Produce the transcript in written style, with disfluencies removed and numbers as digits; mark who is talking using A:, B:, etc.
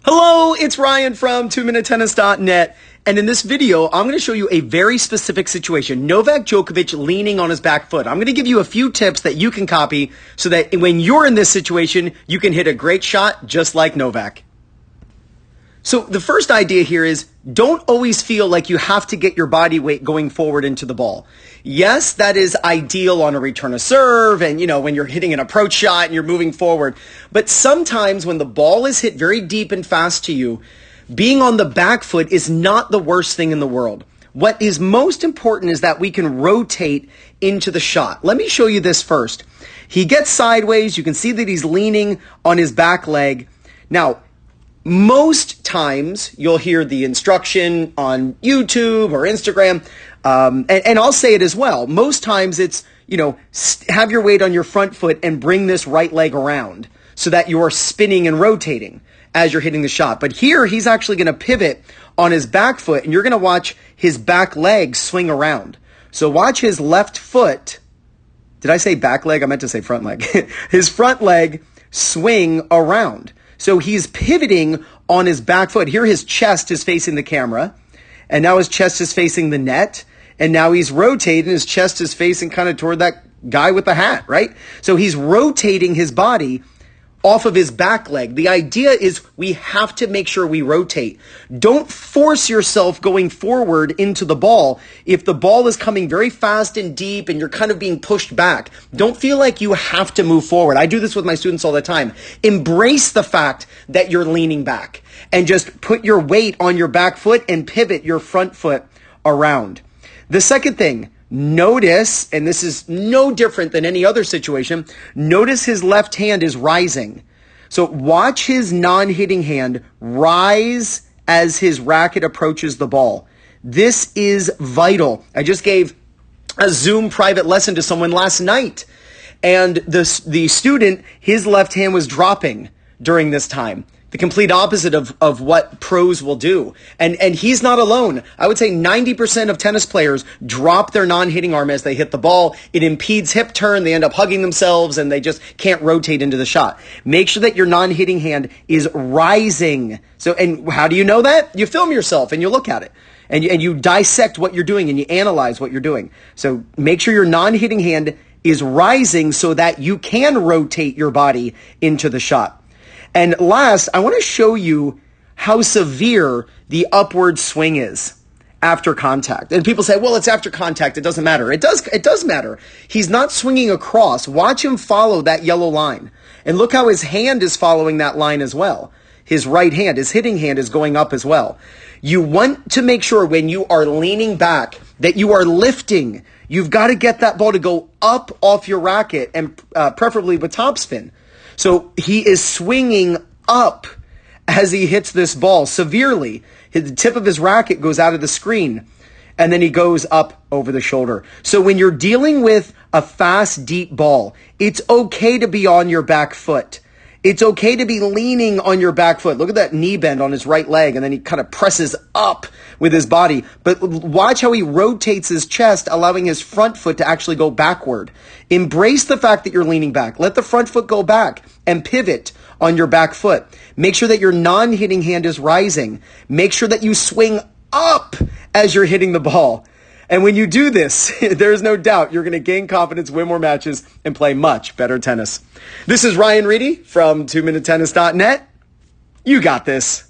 A: Hello, it's Ryan from 2minutetennis.net. And in this video, I'm going to show you a very specific situation. Novak Djokovic leaning on his back foot. I'm going to give you a few tips that you can copy so that when you're in this situation, you can hit a great shot just like Novak. So the first idea here is don't always feel like you have to get your body weight going forward into the ball. Yes, that is ideal on a return of serve and, when you're hitting an approach shot and you're moving forward. But sometimes when the ball is hit very deep and fast to you, being on the back foot is not the worst thing in the world. What is most important is that we can rotate into the shot. Let me show you this first. He gets sideways. You can see that he's leaning on his back leg. Now, most times you'll hear the instruction on YouTube or Instagram, and I'll say it as well. Most times it's, have your weight on your front foot and bring this right leg around so that you're spinning and rotating as you're hitting the shot. But here he's actually going to pivot on his back foot, and you're going to watch his back leg swing around. So watch his left foot. Did I say back leg? I meant to say front leg. His front leg swing around. So he's pivoting on his back foot. Here his chest is facing the camera, and now his chest is facing the net, and now he's rotating. His chest is facing kind of toward that guy with the hat, right? So he's rotating his body off of his back leg. The idea is we have to make sure we rotate. Don't force yourself going forward into the ball. If the ball is coming very fast and deep and you're kind of being pushed back, don't feel like you have to move forward. I do this with my students all the time. Embrace the fact that you're leaning back and just put your weight on your back foot and pivot your front foot around. The second thing, notice, and this is no different than any other situation, notice his left hand is rising. So watch his non-hitting hand rise as his racket approaches the ball. This is vital. I just gave a Zoom private lesson to someone last night, and the student, his left hand was dropping during this time. The complete opposite of what pros will do. And he's not alone. I would say 90% of tennis players drop their non-hitting arm as they hit the ball. It impedes hip turn. They end up hugging themselves and they just can't rotate into the shot. Make sure that your non-hitting hand is rising. So, and how do you know that? You film yourself and you look at it. And you dissect what you're doing and you analyze what you're doing. So make sure your non-hitting hand is rising so that you can rotate your body into the shot. And last, I want to show you how severe the upward swing is after contact. And people say, well, it's after contact. It doesn't matter. It does matter. He's not swinging across. Watch him follow that yellow line. And look how his hand is following that line as well. His right hand, his hitting hand is going up as well. You want to make sure when you are leaning back that you are lifting. You've got to get that ball to go up off your racket and preferably with topspin. So he is swinging up as he hits this ball severely. The tip of his racket goes out of the screen, and then he goes up over the shoulder. So when you're dealing with a fast, deep ball, it's okay to be on your back foot. It's okay to be leaning on your back foot. Look at that knee bend on his right leg, and then he kind of presses up with his body. But watch how he rotates his chest, allowing his front foot to actually go backward. Embrace the fact that you're leaning back. Let the front foot go back and pivot on your back foot. Make sure that your non-hitting hand is rising. Make sure that you swing up as you're hitting the ball. And when you do this, there's no doubt you're going to gain confidence, win more matches, and play much better tennis. This is Ryan Reedy from 2minutetennis.net. You got this.